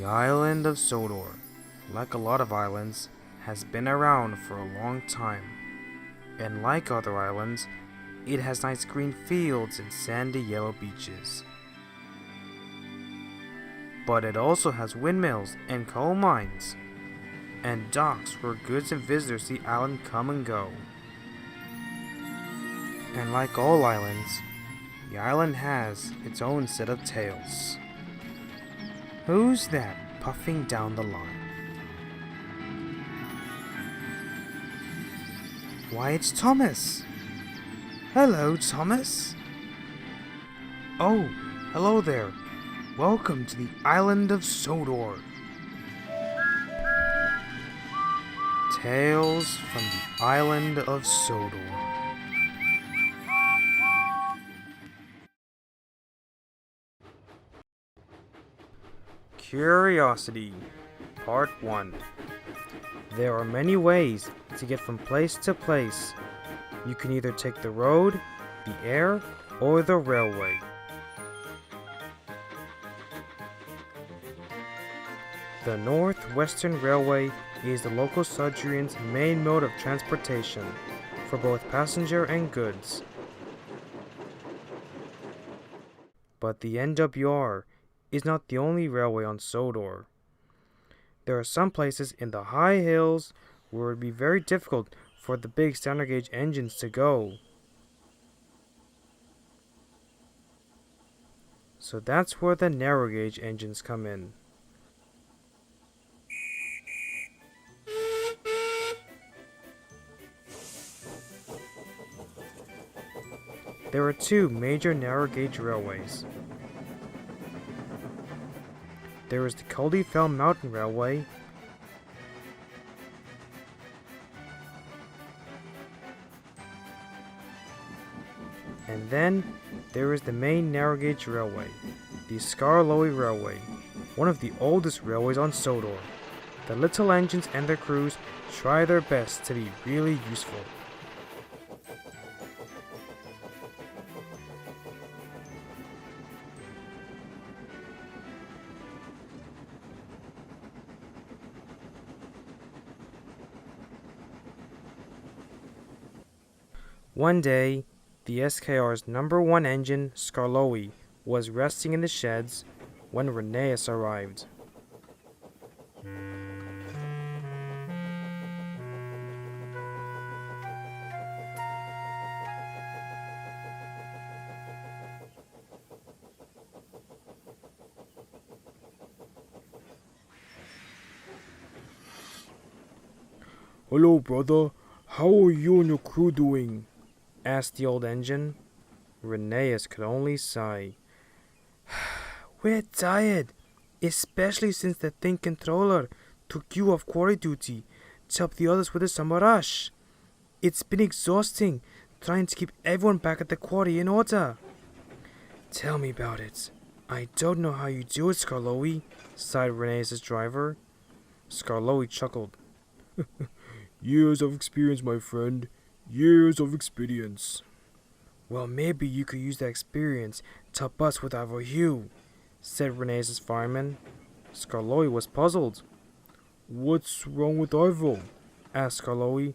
The island of Sodor, like a lot of islands, has been around for a long time. And like other islands, it has nice green fields and sandy yellow beaches. But it also has windmills and coal mines, and docks where goods and visitors to the island come and go. And like all islands, the island has its own set of tales. Who's that puffing down the line? Why, it's Thomas! Hello, Thomas! Oh, hello there. Welcome to the island of Sodor. Tales from the island of Sodor. Curiosity, Part 1. There are many ways to get from place to place. You can either take the road, the air, or the railway. The Northwestern Railway is the local Sudrian's main mode of transportation for both passenger and goods. But the NWR is not the only railway on Sodor. There are some places in the high hills where it would be very difficult for the big standard gauge engines to go. So that's where the narrow gauge engines come in. There are two major narrow gauge railways. There is the Culdifell Mountain Railway and then there is the main narrow gauge railway, the Skarloey Railway, one of the oldest railways on Sodor. The little engines and their crews try their best to be really useful. One day, the SKR's number one engine, Skarloey, was resting in the sheds when Reneus arrived. Hello, brother. How are you and your crew doing? Asked the old engine. Reneus could only sigh. We're tired, especially since the thing controller took you off quarry duty to help the others with the summer rush. It's been exhausting trying to keep everyone back at the quarry in order. Tell me about it. I don't know how you do it, Skarloey, sighed Reneus' driver. Skarloey chuckled. Years of experience, my friend. Years of experience. Well, maybe you could use that experience to help us with our Hugh, said Reneus' fireman. Skarloey was puzzled. What's wrong with Ivo? Asked Skarloey.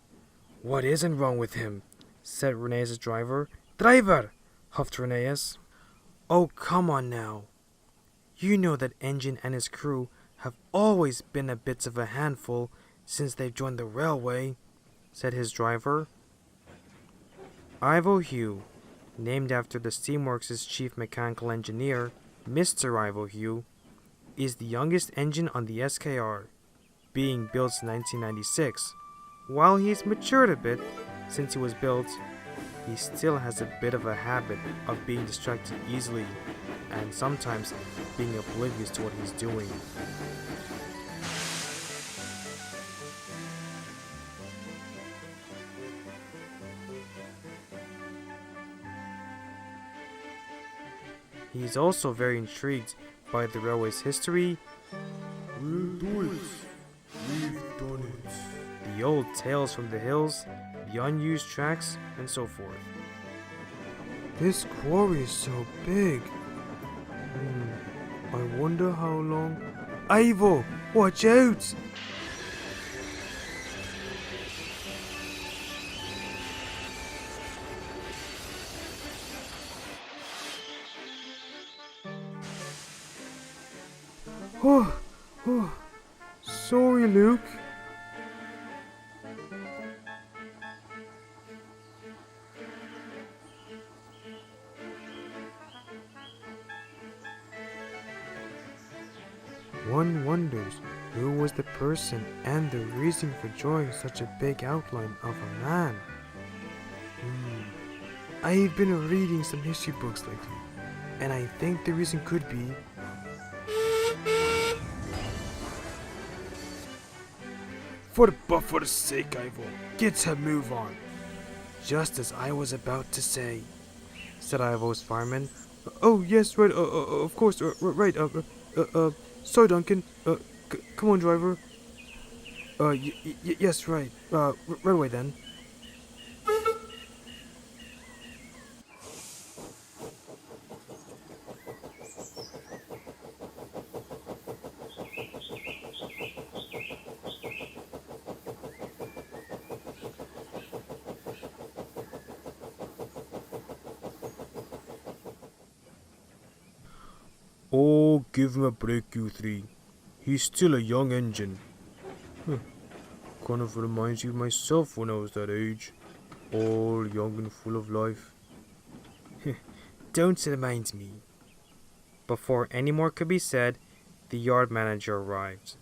What isn't wrong with him? Said Reneus' driver. Driver! Huffed Reneus. Oh, come on now. You know that Engine and his crew have always been a bit of a handful since they've joined the railway, said his driver. Ivo Hugh, named after the Steamworks' chief mechanical engineer, Mr. Ivo Hugh, is the youngest engine on the SKR, being built in 1996. While he's matured a bit since he was built, he still has a bit of a habit of being distracted easily and sometimes being oblivious to what he's doing. He is also very intrigued by the railway's history. We'll do it. We've done it. The old tales from the hills, the unused tracks, and so forth. This quarry is so big. I wonder how long Ivo, watch out! Oh, oh, sorry, Luke. One wonders who was the person and the reason for drawing such a big outline of a man. I've been reading some history books lately, and I think the reason could be For the sake, Ivo, get a move on. just as I was about to say, said Ivo's fireman. Oh, yes, right, of course, right, sorry, Duncan, come on, driver. Yes, right. Right away then. Oh, give him a break, you three. He's still a young engine. Kind of reminds you of myself when I was that age. All young and full of life. Don't remind me. Before any more could be said, the yard manager arrived.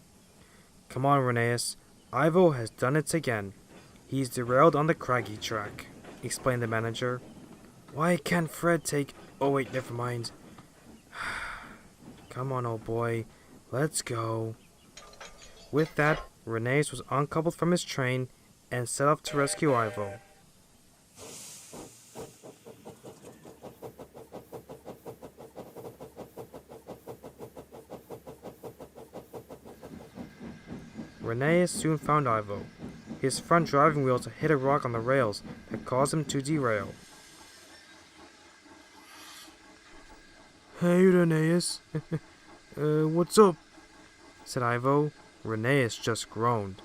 Come on, Reneus. Ivo has done it again. He's derailed on the craggy track, explained the manager. Why can't Fred take... Oh wait, never mind. Come on, old boy. Let's go. With that, Reneus was uncoupled from his train and set off to rescue Ivo. Reneus soon found Ivo. His front driving wheels had hit a rock on the rails that caused him to derail. Hey, Reneus. What's up? Said Ivo. Reneus just groaned.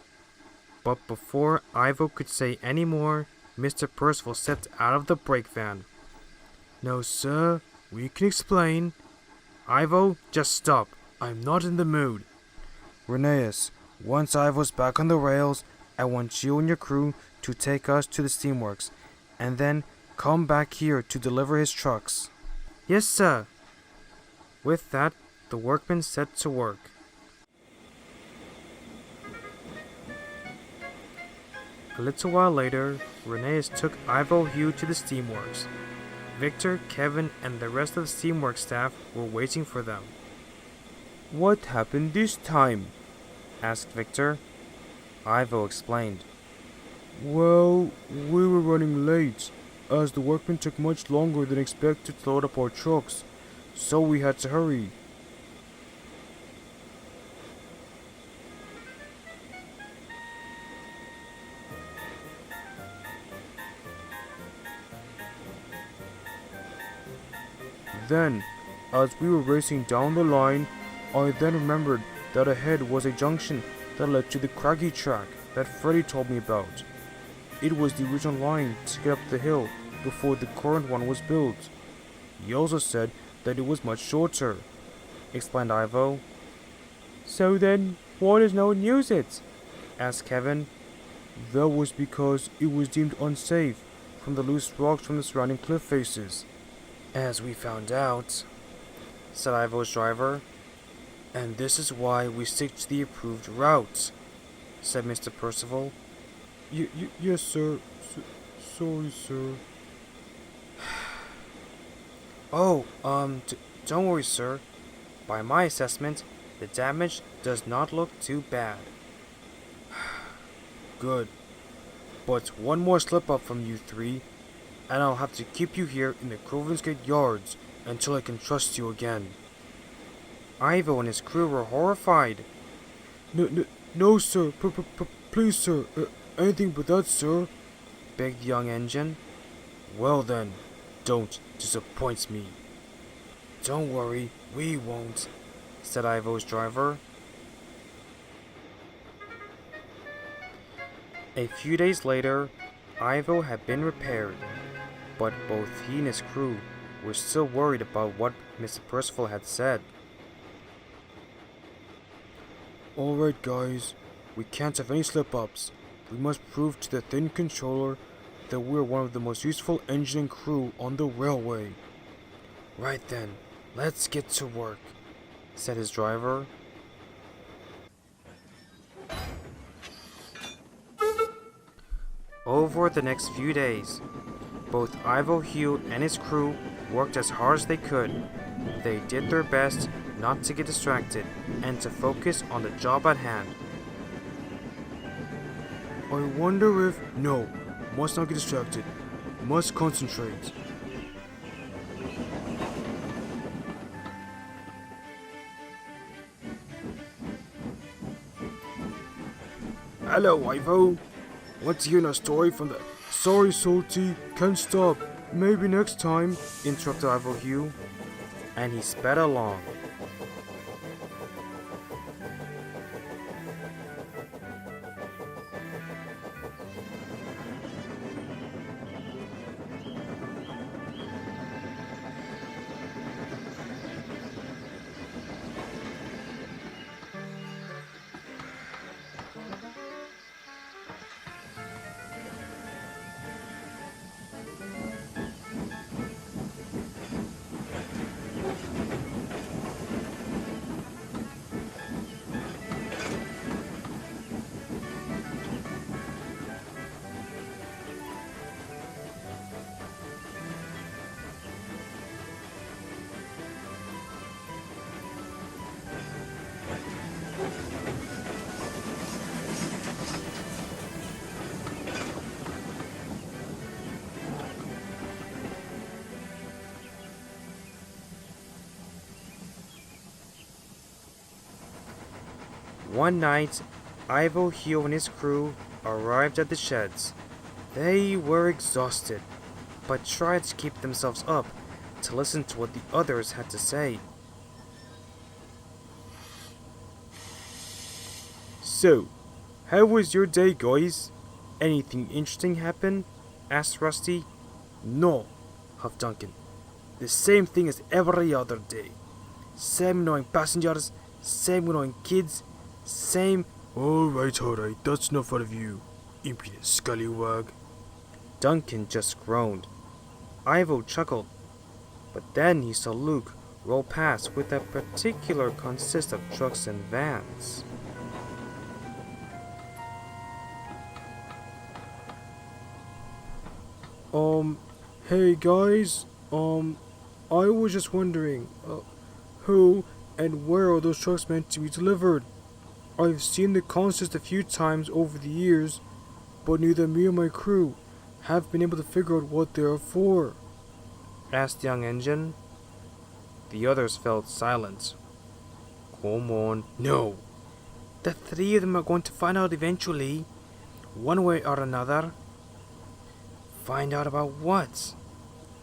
But before Ivo could say any more, Mr. Percival stepped out of the brake van. No, sir. We can explain. Ivo, just stop. I'm not in the mood. Reneus, once Ivo's back on the rails, I want you and your crew to take us to the steamworks, and then come back here to deliver his trucks. Yes, sir. With that, the workmen set to work. A little while later, Reneus took Ivo Hugh to the steamworks. Victor, Kevin, and the rest of the steamworks staff were waiting for them. What happened this time? Asked Victor. Ivo explained. Well, we were running late, as the workmen took much longer than expected to load up our trucks, so we had to hurry. Then, as we were racing down the line, I then remembered that ahead was a junction that led to the craggy track that Freddy told me about. It was the original line to get up the hill before the current one was built. He also said that it was much shorter, explained Ivo. So then, why does no one use it? Asked Kevin. That was because it was deemed unsafe from the loose rocks from the surrounding cliff faces. As we found out, said Ivo's driver. And this is why we stick to the approved route, said Mr. Percival. Yes, sir. Sorry, sir. Don't worry, sir. By my assessment, the damage does not look too bad. Good. But one more slip-up from you three, and I'll have to keep you here in the Crovensgate yards until I can trust you again. Ivo and his crew were horrified. No, sir. Please, sir. Anything but that, sir. Begged the young engine. Well then, don't disappoint me. Don't worry, we won't, said Ivo's driver. A few days later, Ivo had been repaired, but both he and his crew were still worried about what Mr. Percival had said. Alright guys, we can't have any slip-ups. We must prove to the thin controller that we're one of the most useful engine and crew on the railway. Right then, let's get to work, said his driver. Over the next few days, both Ivo Hugh and his crew worked as hard as they could. They did their best not to get distracted and to focus on the job at hand. I wonder if... No, must not get distracted. Must concentrate. Hello, Ivo. Want to hear a story from the... Sorry, Salty, can't stop. Maybe next time, interrupted Ivo Hugh, and he sped along. One night, Ivo Hugh and his crew arrived at the sheds. They were exhausted, but tried to keep themselves up to listen to what the others had to say. So, how was your day, guys? Anything interesting happen? Asked Rusty. No, huffed Duncan. The same thing as every other day. Same annoying passengers, same annoying kids, same... Alright, that's enough out of you, impudent scallywag. Duncan just groaned. Ivo chuckled, but then he saw Luke roll past with that particular consist of trucks and vans. Hey guys, I was just wondering, who and where are those trucks meant to be delivered? I've seen the consist a few times over the years, but neither me or my crew have been able to figure out what they are for, asked the young engine. The others felt silent. Come on, no. The three of them are going to find out eventually, one way or another. Find out about what?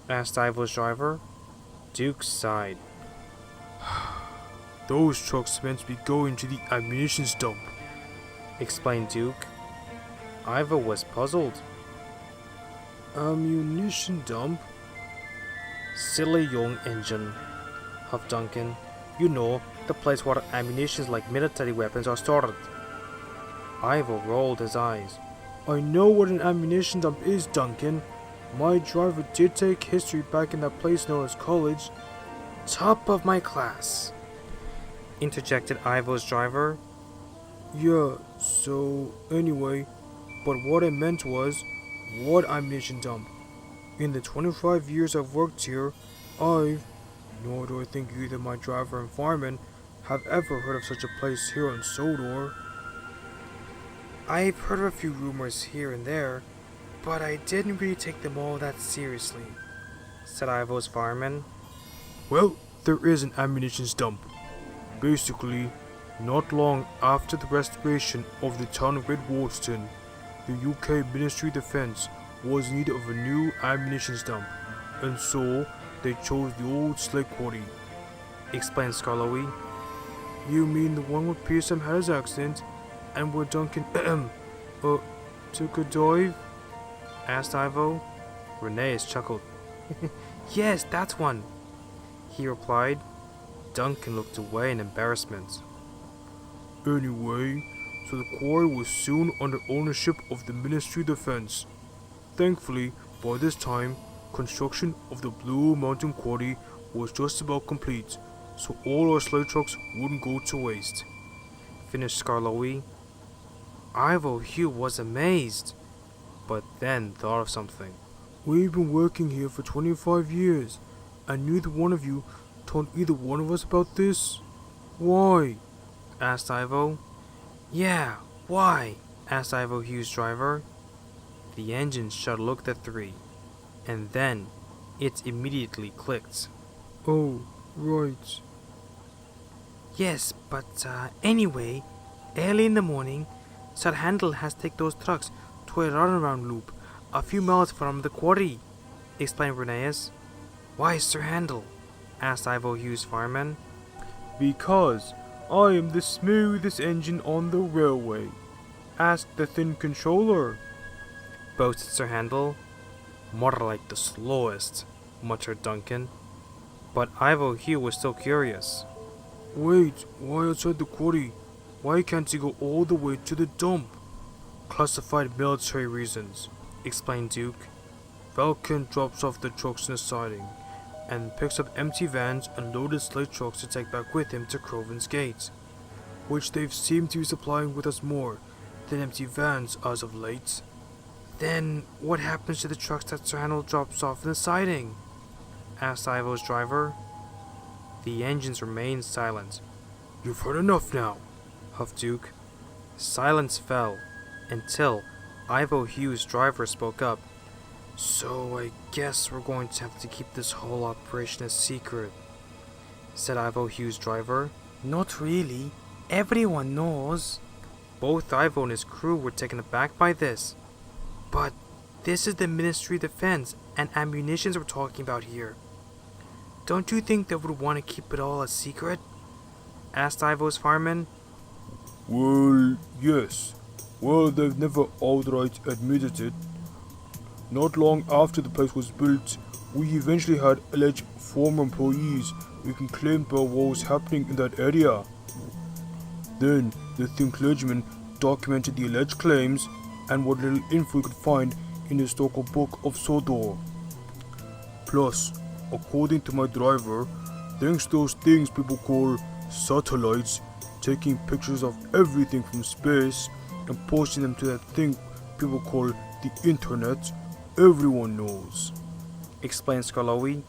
Asked Ivo's driver. Duke sighed. Those trucks meant to be going to the ammunition dump, explained Duke. Ivo was puzzled. Ammunition dump? Silly young engine, huffed Duncan. You know, the place where ammunitions like military weapons are stored. Ivo rolled his eyes. I know what an ammunition dump is, Duncan. My driver did take history back in that place known as college. Top of my class, interjected Ivo's driver. Yeah, so anyway, but what I meant was, what ammunition dump? In the 25 years I've worked here, nor do I think either my driver and fireman, have ever heard of such a place here on Sodor. I've heard of a few rumors here and there, but I didn't really take them all that seriously, said Ivo's fireman. Well, there is an ammunition dump. Basically, not long after the restoration of the town of Redwarston, the UK Ministry of Defence was in need of a new ammunition dump, and so they chose the old Slate Quarry, explained Scarlowy. You mean the one where Pearson had his accident, and where Duncan took a dive? Asked Ivo. Rheneas chuckled. Yes, that's one, he replied. Duncan looked away in embarrassment. Anyway, so the quarry was soon under ownership of the Ministry of Defense. Thankfully, by this time, construction of the Blue Mountain Quarry was just about complete, so all our sled trucks wouldn't go to waste. Finished Skarloey. Ivo Hugh was amazed, but then thought of something. We've been working here for 25 years, and neither one of you told either one of us about this? Why? Asked Ivo. Yeah, why? Asked Ivo Hugh's driver. The engine shut looked at three, and then it immediately clicked. Oh, right. Yes, but anyway, early in the morning, Sir Handel has to take those trucks to a runaround loop a few miles from the quarry, explained Rheneas. Why Sir Handel? Asked Ivo Hugh's fireman. Because I am the smoothest engine on the railway. Ask the thin controller, boasted Sir Handel. More like the slowest, muttered Duncan. But Ivo Hugh was still curious. Wait, why outside the quarry? Why can't he go all the way to the dump? Classified military reasons, explained Duke. Falcon drops off the trucks in the siding, and picks up empty vans and loaded slate trucks to take back with him to Crovan's Gate, which they've seemed to be supplying with us more than empty vans as of late. Then what happens to the trucks that Sir Handel drops off in the siding? Asked Ivo's driver. The engines remained silent. You've heard enough now, huffed Duke. Silence fell until Ivo Hugh's driver spoke up. So I guess we're going to have to keep this whole operation a secret, said Ivo Hugh's driver. Not really. Everyone knows. Both Ivo and his crew were taken aback by this. But this is the Ministry of Defense and ammunitions we're talking about here. Don't you think they would want to keep it all a secret? Asked Ivo's fireman. Well, yes. Well, they've never outright admitted it. Not long after the place was built, we eventually had alleged former employees who can claim about what was happening in that area. Then, the thin clergyman documented the alleged claims and what little info he could find in the historical book of Sodor. Plus, according to my driver, thanks to those things people call satellites, taking pictures of everything from space and posting them to that thing people call the internet, everyone knows, explained Skarloey.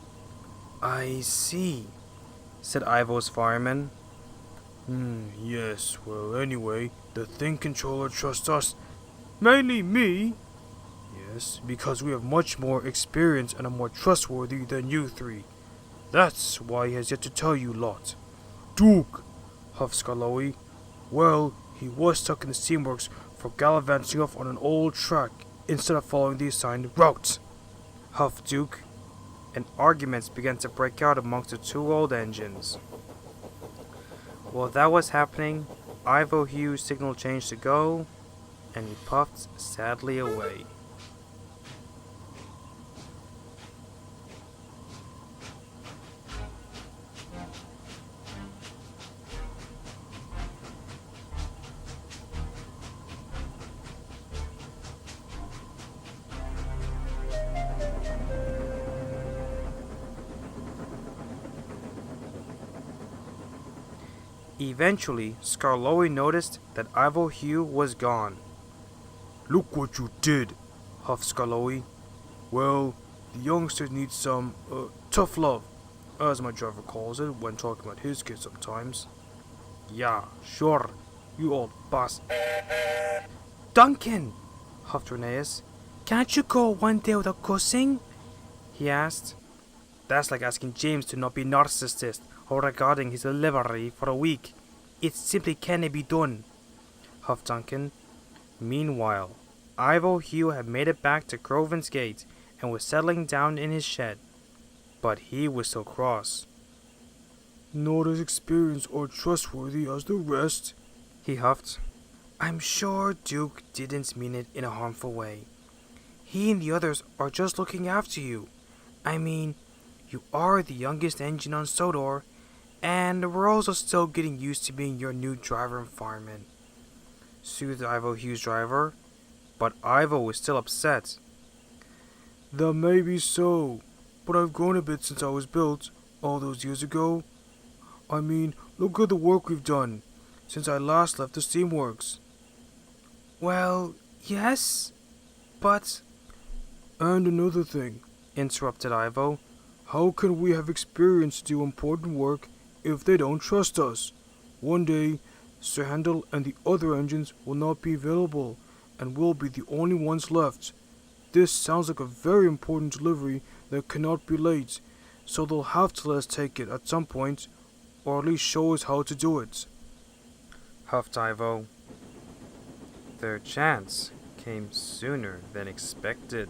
I see, said Ivo's fireman. Yes, well anyway, the thing controller trusts us. Mainly me. Yes, because we have much more experience and are more trustworthy than you three. That's why he has yet to tell you lot. Duke, huffed Skarloey. Well, he was stuck in the steamworks for gallivanting off on an old track instead of following the assigned route, huffed Duke, and arguments began to break out amongst the two old engines. While that was happening, Ivo Hugh's signal changed to go, and he puffed sadly away. Eventually, Skarloey noticed that Ivo Hugh was gone. Look what you did, huffed Skarloey. Well, the youngsters need some, tough love, as my driver calls it when talking about his kids sometimes. Yeah, sure, you old boss. Duncan, huffed Rheneas. Can't you go one day without cussing? He asked. That's like asking James to not be narcissist or regarding his delivery for a week. It simply cannot be done, huffed Duncan. Meanwhile, Ivo Hugh had made it back to Crovan's Gate and was settling down in his shed. But he was still cross. Not as experienced or trustworthy as the rest, he huffed. I'm sure Duke didn't mean it in a harmful way. He and the others are just looking after you. I mean, you are the youngest engine on Sodor, and we're also still getting used to being your new driver and fireman," soothed Ivo Hugh's driver, but Ivo was still upset. That may be so, but I've grown a bit since I was built, all those years ago. I mean, look at the work we've done, since I last left the Steamworks. Well, yes, but... And another thing, interrupted Ivo. how can we have experience to do important work if they don't trust us? One day, Sir Handel and the other engines will not be available, and we'll be the only ones left. This sounds like a very important delivery that cannot be late, so they'll have to let us take it at some point, or at least show us how to do it. Huffed Ivo. Their chance came sooner than expected.